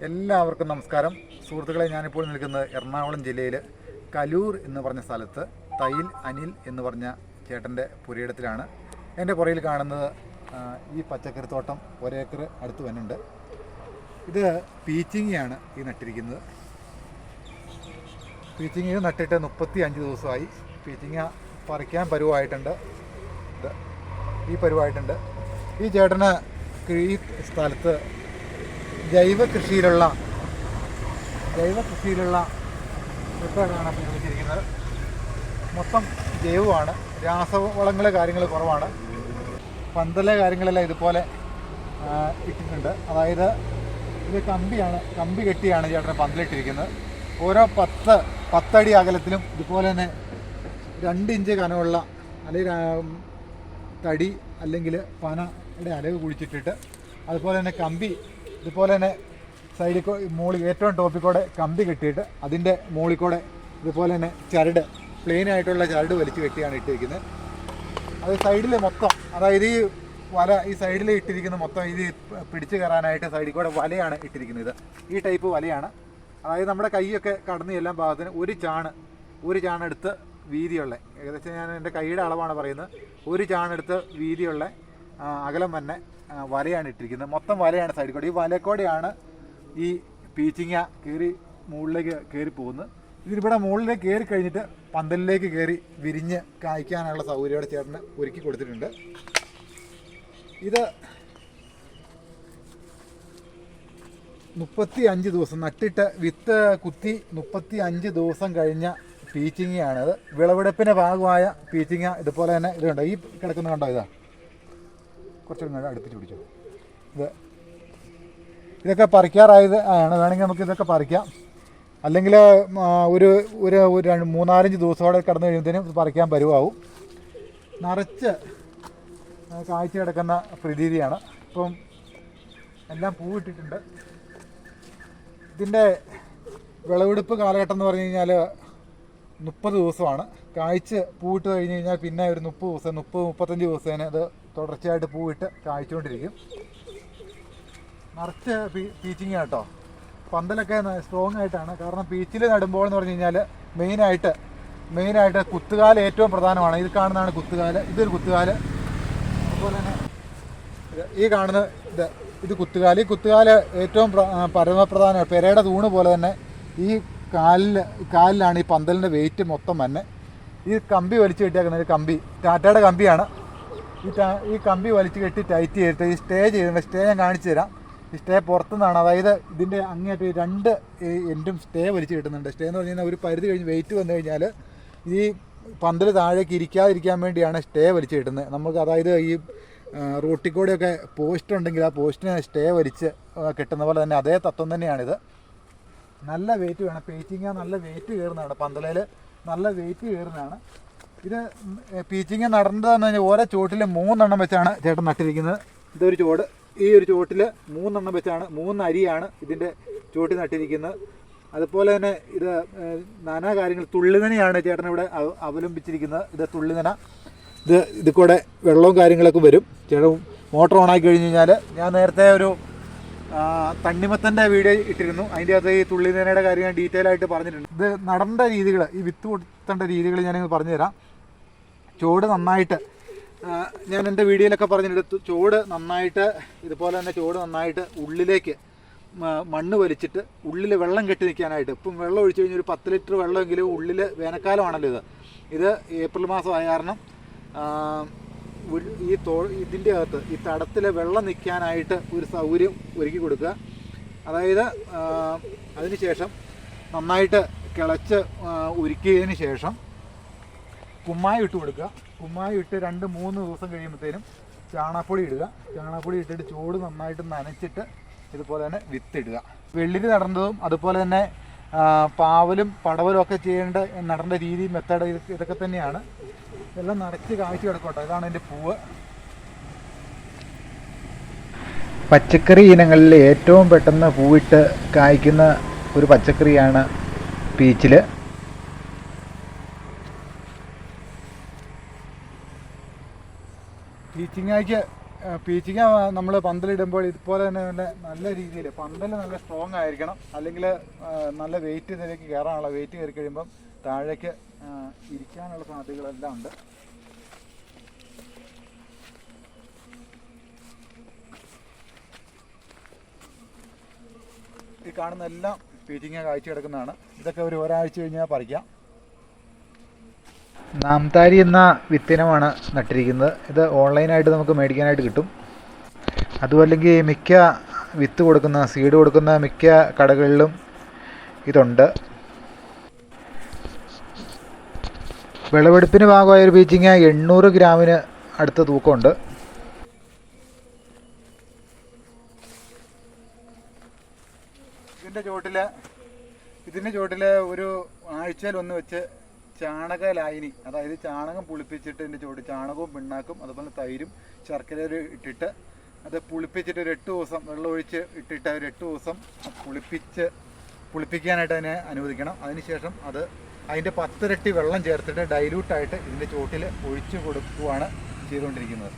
എല്ലാവർക്കും നമസ്കാരം. സുഹൃത്തുക്കളെ, ഞാനിപ്പോൾ നിൽക്കുന്നത് എറണാകുളം ജില്ലയിൽ കലൂർ എന്ന് പറഞ്ഞ സ്ഥലത്ത് തയ്യിൽ അനിൽ എന്ന് പറഞ്ഞ ചേട്ടൻ്റെ പുരയിടത്തിലാണ്. എൻ്റെ പുറയിൽ കാണുന്നത് ഈ പച്ചക്കറിത്തോട്ടം ഒരേക്കർ അടുത്ത് വന്നുണ്ട്. ഇത് പീച്ചിങ്ങയാണ് ഈ നട്ടിരിക്കുന്നത്. പീച്ചിങ്ങ നട്ടിട്ട് 35 ദിവസമായി. പീച്ചിങ്ങ പറിക്കാൻ പരുവായിട്ടുണ്ട്. ഈ പരുവായിട്ടുണ്ട്. ഈ ചേട്ടന് ഈ സ്ഥലത്ത് ജൈവ കൃഷിയിലുള്ള വിത്താണ് ഉപയോഗിച്ചിരിക്കുന്നത്. മൊത്തം ജൈവമാണ്, രാസവളങ്ങൾ കാര്യങ്ങൾ കുറവാണ്. പന്തലെ കാര്യങ്ങളെല്ലാം ഇതുപോലെ ഇട്ടിട്ടുണ്ട്. അതായത് ഇത് കമ്പി കെട്ടിയാണ് ചേട്ടന് പന്തലിട്ടിരിക്കുന്നത്. ഓരോ 10 അടി അകലത്തിലും ഇതുപോലെ തന്നെ 2 ഇഞ്ച് കനമുള്ള അല്ലെങ്കിൽ തടി അല്ലെങ്കിൽ പനയുടെ അലവ് കുഴിച്ചിട്ടിട്ട് അതുപോലെ തന്നെ കമ്പി ഇതുപോലെ തന്നെ സൈഡിൽ മുകളിൽ ഏറ്റവും ടോപ്പിൽ കൂടെ കമ്പി കെട്ടിയിട്ട് അതിൻ്റെ മുകളിൽ കൂടെ ഇതുപോലെ തന്നെ ചരട്, പ്ലെയിൻ ആയിട്ടുള്ള ചരട് വലിച്ചു കെട്ടിയാണ് ഇട്ടിരിക്കുന്നത്. അത് സൈഡിൽ മൊത്തം, അതായത് ഈ സൈഡിൽ ഇട്ടിരിക്കുന്ന മൊത്തം ഇത് പിടിച്ചു കയറാനായിട്ട് സൈഡിൽ കൂടെ വലയാണ് ഇട്ടിരിക്കുന്നത്. ഈ ടൈപ്പ് വലയാണ്. അതായത് നമ്മുടെ കൈയൊക്കെ കടന്ന് എല്ലാം ഭാഗത്തിന് ഒരു ചാണെടുത്ത് വീതിയുള്ള, ഏകദേശം ഞാൻ എൻ്റെ കൈയുടെ അളവാണ് പറയുന്നത്, ഒരു ചാണെടുത്ത് വീതിയുള്ള അകലം തന്നെ വലയാണ് ഇട്ടിരിക്കുന്നത്. മൊത്തം വലയാണ് സൈഡിൽ കൂടെ. ഈ വലക്കൂടെയാണ് ഈ പീച്ചിങ്ങ മുകളിലേക്ക് കയറി പോകുന്നത്. ഇതിവിടെ മുകളിലേക്ക് കയറി കഴിഞ്ഞിട്ട് പന്തലിലേക്ക് കയറി വിരിഞ്ഞ് കായ്ക്കാനുള്ള സൗകര്യത്തോടെ ചേട്ടന് ഒരുക്കി കൊടുത്തിട്ടുണ്ട്. ഇത് 35 ദിവസം നട്ടിട്ട് വിത്ത് കുത്തി 35 ദിവസം കഴിഞ്ഞ പീച്ചിങ്ങയാണത്. വിളവെടുപ്പിൻ്റെ ഭാഗമായ പീച്ചിങ്ങ ഇതുപോലെ തന്നെ ഇതുണ്ട്. ഈ കിടക്കുന്ന കണ്ടോ, കുറച്ചുകൂടി അടുപ്പിച്ച് പിടിച്ചു. ഇതൊക്കെ പറിക്കാറായത് ആണ്. വേണമെങ്കിൽ നമുക്ക് ഇതൊക്കെ പറിക്കാം. അല്ലെങ്കിൽ ഒരു 3-4 ദിവസത്തോടെ കടന്നു കഴിയുമ്പോഴത്തേനും പറിക്കാൻ പരുവാവും. നിറച്ച് കാഴ്ച കിടക്കുന്ന പ്രതീതിയാണ്. ഇപ്പം എല്ലാം പൂവിട്ടിട്ടുണ്ട്. ഇതിൻ്റെ വിളവെടുപ്പ് കാലഘട്ടം എന്ന് പറഞ്ഞു കഴിഞ്ഞാൽ 30 ദിവസമാണ്. കായ്ച്ച് പൂവിട്ട് കഴിഞ്ഞ് കഴിഞ്ഞാൽ പിന്നെ ഒരു 30-35 ദിവസത്തിന് അത് തുടർച്ചയായിട്ട് പൂവിട്ട് കായ്ച്ചുകൊണ്ടിരിക്കും. നിറച്ച് പീച്ചിങ് കേട്ടോ. പന്തലൊക്കെ സ്ട്രോങ് ആയിട്ടാണ്. കാരണം പീച്ചിൽ നടുമ്പോൾ എന്ന് പറഞ്ഞു കഴിഞ്ഞാൽ മെയിനായിട്ട് കുത്തുകാല് ഏറ്റവും പ്രധാനമാണ്. ഇത് കാണുന്നതാണ് കുത്തുകാല്. ഇതൊരു കുത്തുകാല്. അതുപോലെ തന്നെ ഈ കാണുന്ന ഇത് കുത്തുകാല്. ഈ കുത്തുകാല് ഏറ്റവും പരമപ്രധാനമാണ്. പെരയുടെ തൂണ് പോലെ തന്നെ ഈ കാലിലാണ് ഈ പന്തലിൻ്റെ വെയിറ്റ് മൊത്തം തന്നെ. ഈ കമ്പി വലിച്ചു കെട്ടിയാക്കുന്നത് കമ്പി ടാറ്റയുടെ കമ്പിയാണ്. ഈ കമ്പി വലിച്ചു കെട്ടി ടൈറ്റ് ചെയ്തിട്ട് ഈ സ്റ്റേ ഞാൻ കാണിച്ചു തരാം. ഈ സ്റ്റേ പുറത്തുനിന്നാണ്. അതായത് ഇതിൻ്റെ അങ്ങേറ്റ് 2 എൻഡും സ്റ്റേ വലിച്ചു കിട്ടുന്നുണ്ട്. സ്റ്റേ എന്ന് പറഞ്ഞു കഴിഞ്ഞാൽ ഒരു പരിധി കഴിഞ്ഞ് വെയിറ്റ് വന്നു കഴിഞ്ഞാൽ ഈ പന്തൽ താഴേക്ക് ഇരിക്കാതിരിക്കാൻ വേണ്ടിയാണ് സ്റ്റേ വലിച്ചു കിട്ടുന്നത്. നമുക്ക് അതായത് ഈ റോട്ടിൽ കൂടെയൊക്കെ പോസ്റ്റ് ഉണ്ടെങ്കിൽ ആ പോസ്റ്റിന് സ്റ്റേ വലിച്ച് കിട്ടുന്ന പോലെ തന്നെ അതേ തത്വം തന്നെയാണിത്. നല്ല വെയിറ്റ് വേണം. പീച്ചിങ്ങ നല്ല വെയിറ്റ് കയറുന്നതാണ്. പന്തലയിൽ നല്ല വെയിറ്റ് കയറുന്നതാണ്. ഇത് പീച്ചിങ്ങ നടന്നതെന്ന് പറഞ്ഞാൽ ഓരോ ചോട്ടിൽ 3 എണ്ണം വെച്ചാണ് ചേട്ടൻ നട്ടിരിക്കുന്നത്. ഇതൊരു ചോട്. ഈ ഒരു ചോട്ടിൽ 3 എണ്ണം വെച്ചാണ്, 3 അരിയാണ് ഇതിൻ്റെ ചോട്ടിൽ നട്ടിരിക്കുന്നത്. അതുപോലെ തന്നെ ഇത് നാനാ കാര്യങ്ങൾ തുള്ളിനനയാണ് ചേട്ടൻ ഇവിടെ അവലംബിച്ചിരിക്കുന്നത്. ഇത് തുള്ളിനന. ഇത് കൂടെ വെള്ളവും കാര്യങ്ങളൊക്കെ വരും. ചേട്ടൻ മോട്ടർ ഓണാക്കി കഴിഞ്ഞ് കഴിഞ്ഞാൽ, ഞാൻ നേരത്തെ ഒരു തണ്ണിമത്തൻ്റെ വീഡിയോ ഇട്ടിരുന്നു. അതിൻ്റെ അകത്ത് ഈ തുള്ളിനനയുടെ കാര്യം ഞാൻ ഡീറ്റെയിൽ ആയിട്ട് പറഞ്ഞിട്ടുണ്ട്. ഇത് നടേണ്ട രീതികൾ, ഈ വിത്ത് കൊടുത്തേണ്ട രീതികൾ ഞാനിത് പറഞ്ഞു തരാം. ചോട് നന്നായിട്ട് ഞാൻ എൻ്റെ വീഡിയോയിലൊക്കെ പറഞ്ഞിട്ട് ചോട് നന്നായിട്ട് ഇതുപോലെ തന്നെ ചോട് നന്നായിട്ട് ഉള്ളിലേക്ക് മണ്ണ് വലിച്ചിട്ട് ഉള്ളിൽ വെള്ളം കെട്ടി നിൽക്കാനായിട്ട്. ഇപ്പം വെള്ളം ഒഴിച്ചു കഴിഞ്ഞാൽ ഒരു 10 ലിറ്റർ വെള്ളമെങ്കിലും ഉള്ളിൽ, വേനൽക്കാലമാണല്ലോ ഇത് ഏപ്രിൽ മാസമായ കാരണം ഇതിൻ്റെ അകത്ത് ഈ തടത്തിൽ വെള്ളം നിൽക്കാനായിട്ട് ഒരു സൗകര്യം ഒരുക്കി കൊടുക്കുക. അതായത് അതിനുശേഷം നന്നായിട്ട് കിളച്ച് ഒരുക്കിയതിന് ശേഷം കുമ്മായി ഇട്ട് കൊടുക്കുക. കുമ്മായി ഇട്ട് 2-3 ദിവസം കഴിയുമ്പോഴത്തേനും ചാണകപ്പൊടി ഇടുക. ചാണകപ്പൊടി ഇട്ടിട്ട് ചോട് നന്നായിട്ട് നനച്ചിട്ട് ഇതുപോലെ തന്നെ വിത്തിടുക. വെള്ളിരി നടന്നതും അതുപോലെ തന്നെ പാവലും പടവലും ഒക്കെ നടേണ്ട രീതി, മെത്തേഡ് ഇതൊക്കെ തന്നെയാണ്. എല്ലാം നിറച്ച് കാഴ്ച കിടക്കട്ടെ. ഇതാണ് എൻ്റെ പൂവ്. പച്ചക്കറി ഇനങ്ങളിൽ ഏറ്റവും പെട്ടെന്ന് പൂവിട്ട് കായ്ക്കുന്ന ഒരു പച്ചക്കറിയാണ് പീച്ചിൽ. പീച്ചിങ്ങയ്ക്ക് പീച്ചിങ്ങ നമ്മൾ പന്തലിടുമ്പോൾ ഇതുപോലെ തന്നെ നല്ല രീതിയിൽ പന്തൽ നല്ല സ്ട്രോങ് ആയിരിക്കണം, അല്ലെങ്കിൽ നല്ല വെയിറ്റ് ഇതിലേക്ക് കയറാനുള്ള വെയിറ്റ് കയറി കഴിയുമ്പം താഴേക്ക് ഇരിക്കാനുള്ള സാധ്യതകളെല്ലാം ഉണ്ട്. ഈ കാണുന്ന എല്ലാം പീച്ചിങ്ങ കാഴ്ച കിടക്കുന്നതാണ്. ഇതൊക്കെ ഒരാഴ്ച കഴിഞ്ഞാൽ പറിക്കാം. നാംതാരി എന്ന വിത്തിനമാണ് നട്ടിരിക്കുന്നത്. ഇത് ഓൺലൈനായിട്ട് നമുക്ക് മേടിക്കാനായിട്ട് കിട്ടും. അതുമല്ലെങ്കിൽ മിക്ക വിത്ത് കൊടുക്കുന്ന സീഡ് കൊടുക്കുന്ന മിക്ക കടകളിലും ഇതുണ്ട്. വിളവെടുപ്പിന് ഭാഗമായ ഒരു പീച്ചിങ്ങ 800 ഗ്രാമിന് അടുത്ത തൂക്കമുണ്ട്. ഇതിൻ്റെ ചുവട്ടിൽ ഒരു ആഴ്ചയിൽ ഒന്ന് വെച്ച് ചാണക ലായനി, അതായത് ചാണകം പുളിപ്പിച്ചിട്ട് ഇതിൻ്റെ ചുവട് ചാണകവും പിണ്ണാക്കും അതുപോലെ തൈരും ശർക്കരയും ഇട്ടിട്ട് അത് പുളിപ്പിച്ചിട്ട് ഒരു 8 ദിവസം വെള്ളമൊഴിച്ച് ഇട്ടിട്ട് ഒരു 8 ദിവസം പുളിപ്പിക്കാനായിട്ട് അതിനെ അനുവദിക്കണം. അതിനുശേഷം അതിൻ്റെ 10 ഇരട്ടി വെള്ളം ചേർത്തിട്ട് ഡൈല്യൂട്ടായിട്ട് ഇതിൻ്റെ ചുവട്ടിൽ ഒഴിച്ച് കൊടുക്കുകയാണ് ചെയ്തുകൊണ്ടിരിക്കുന്നത്.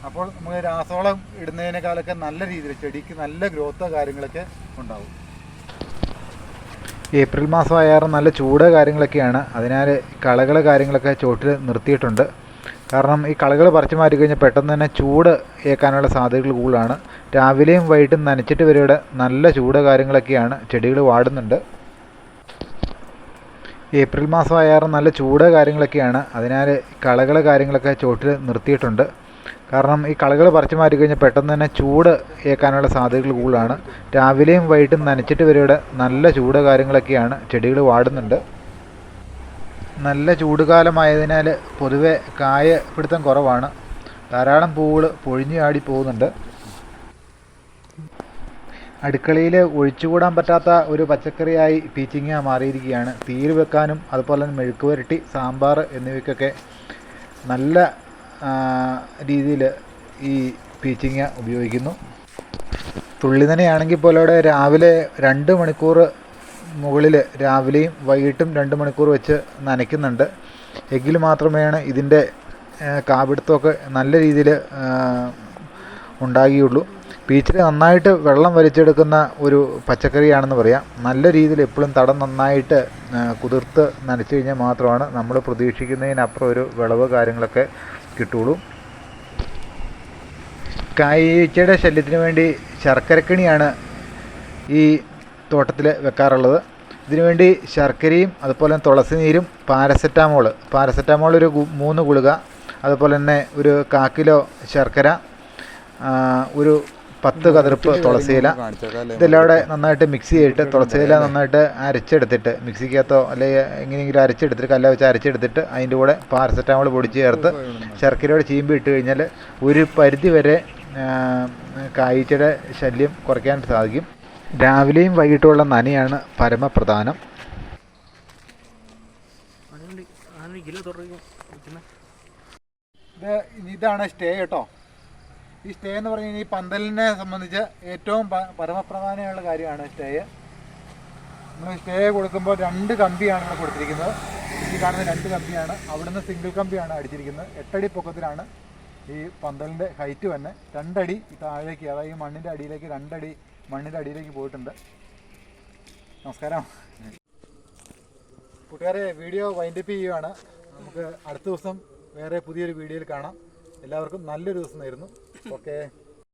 അപ്പോൾ നമുക്ക് രാസവളം ഇടുന്നതിനേക്കാളൊക്കെ നല്ല രീതിയിൽ ചെടിക്ക് നല്ല ഗ്രോത്തോ കാര്യങ്ങളൊക്കെ ഉണ്ടാവും. ഏപ്രിൽ മാസമായാലും നല്ല ചൂട് കാര്യങ്ങളൊക്കെയാണ്. അതിനാൽ കളകൾ കാര്യങ്ങളൊക്കെ ചുവട്ടിൽ നിർത്തിയിട്ടുണ്ട്. കാരണം ഈ കളകൾ പറിച്ചു മാറ്റി കഴിഞ്ഞാൽ പെട്ടെന്ന് തന്നെ ചൂട് ഏൽക്കാനുള്ള സാധ്യതകൾ കൂടുതലാണ്. രാവിലെയും വൈകിട്ടും നനച്ചിട്ട് വരെയുടെ നല്ല ചൂട് കാര്യങ്ങളൊക്കെയാണ്, ചെടികൾ വാടുന്നുണ്ട്. ഏപ്രിൽ മാസമായാലും നല്ല ചൂട് കാര്യങ്ങളൊക്കെയാണ്. അതിനാൽ കളകൾ കാര്യങ്ങളൊക്കെ ചുവട്ടിൽ നിർത്തിയിട്ടുണ്ട്. കാരണം ഈ കളകൾ പറിച്ചു മാറ്റി കഴിഞ്ഞാൽ പെട്ടെന്ന് തന്നെ ചൂട് ഏൽക്കാനുള്ള സാധ്യതകൾ കൂടുതലാണ്. രാവിലെയും വൈകിട്ടും നനച്ചിട്ട് വരെയുടെ നല്ല ചൂട് കാര്യങ്ങളൊക്കെയാണ്, ചെടികൾ വാടുന്നുണ്ട്. നല്ല ചൂടുകാലമായതിനാൽ പൊതുവെ കായ പിടുത്തം കുറവാണ്. ധാരാളം പൂവുകൾ പൊഴിഞ്ഞു ചാടി പോകുന്നുണ്ട്. അടുക്കളയിൽ ഒഴിച്ചുകൂടാൻ പറ്റാത്ത ഒരു പച്ചക്കറിയായി പീച്ചിങ്ങ മാറിയിരിക്കുകയാണ്. തീര് വെക്കാനും അതുപോലെ തന്നെ മെഴുക്ക് പുരട്ടി, സാമ്പാർ എന്നിവയ്ക്കൊക്കെ നല്ല രീതിയിൽ ഈ പീച്ചിങ്ങ ഉപയോഗിക്കുന്നു. തുള്ളിനനയാണെങ്കിൽ പോലും അവിടെ രാവിലെ 2 മണിക്കൂർ മുകളിൽ രാവിലെയും വൈകിട്ടും 2 മണിക്കൂർ വെച്ച് നനയ്ക്കുന്നുണ്ട്. എങ്കിൽ മാത്രമേ ഇതിൻ്റെ കാപിടുത്തമൊക്കെ നല്ല രീതിയിൽ ഉണ്ടാകുകയുള്ളൂ. പീച്ചിൽ നന്നായിട്ട് വെള്ളം വലിച്ചെടുക്കുന്ന ഒരു പച്ചക്കറിയാണെന്ന് പറയാം. നല്ല രീതിയിൽ എപ്പോഴും തടം നന്നായിട്ട് കുതിർത്ത് നനച്ചു കഴിഞ്ഞാൽ മാത്രമാണ് നമ്മൾ പ്രതീക്ഷിക്കുന്നതിനപ്പുറം ഒരു വിളവ് കാര്യങ്ങളൊക്കെ കിട്ടുള്ളൂ. കായ്ച്ചയുടെ ശല്യത്തിന് വേണ്ടി ശർക്കരക്കണിയാണ് ഈ തോട്ടത്തിൽ വെക്കാറുള്ളത്. ഇതിനുവേണ്ടി ശർക്കരയും അതുപോലെ തുളസി നീരും പാരസെറ്റാമോൾ ഒരു 3 ഗുളിക, അതുപോലെ തന്നെ ഒരു 1/4 കിലോ ശർക്കര, ഒരു 10 കതിർപ്പ് തുളസിയില, ഇതെല്ലാം കൂടെ നന്നായിട്ട് മിക്സ് ചെയ്തിട്ട് തുളസിയില നന്നായിട്ട് അരച്ചെടുത്തിട്ട് മിക്സിക്കകത്തോ അല്ലെങ്കിൽ എങ്ങനെയെങ്കിലും അരച്ചെടുത്തിട്ട് കല്ല വെച്ച് അരച്ചെടുത്തിട്ട് അതിൻ്റെ കൂടെ പാരസെറ്റാമോൾ പൊടിച്ച് ചേർത്ത് ശർക്കരയോടെ ചീമ്പി ഇട്ട് കഴിഞ്ഞാൽ ഒരു പരിധി വരെ കായ്ച്ചയുടെ ശല്യം കുറയ്ക്കാൻ സാധിക്കും. രാവിലെയും വൈകിട്ടുമുള്ള നനയാണ് പരമപ്രധാനം. ഇതാണ് സ്റ്റേ കേട്ടോ. ഈ സ്റ്റേ എന്ന് പറഞ്ഞു കഴിഞ്ഞാൽ ഈ പന്തലിനെ സംബന്ധിച്ച് ഏറ്റവും പരമപ്രധാനമുള്ള കാര്യമാണ് സ്റ്റേ. നമ്മൾ സ്റ്റേ കൊടുക്കുമ്പോൾ 2 കമ്പിയാണ് ഇവിടെ കൊടുത്തിരിക്കുന്നത്. ഈ കാണുന്ന 2 കമ്പിയാണ്. അവിടുന്ന് സിംഗിൾ കമ്പിയാണ് അടിച്ചിരിക്കുന്നത്. 8 അടി പൊക്കത്തിലാണ് ഈ പന്തലിൻ്റെ ഹൈറ്റ് തന്നെ. 2 അടി താഴേക്ക്, അതായത് ഈ മണ്ണിൻ്റെ അടിയിലേക്ക് 2 അടി മണ്ണിൻ്റെ അടിയിലേക്ക് പോയിട്ടുണ്ട്. നമസ്കാരം കൂട്ടുകാരെ, വീഡിയോ വൈൻഡപ്പ് ചെയ്യുകയാണ്. നമുക്ക് അടുത്ത ദിവസം വേറെ പുതിയൊരു വീഡിയോയിൽ കാണാം. എല്ലാവർക്കും നല്ലൊരു ദിവസം നേരുന്നു. ഓക്കെ.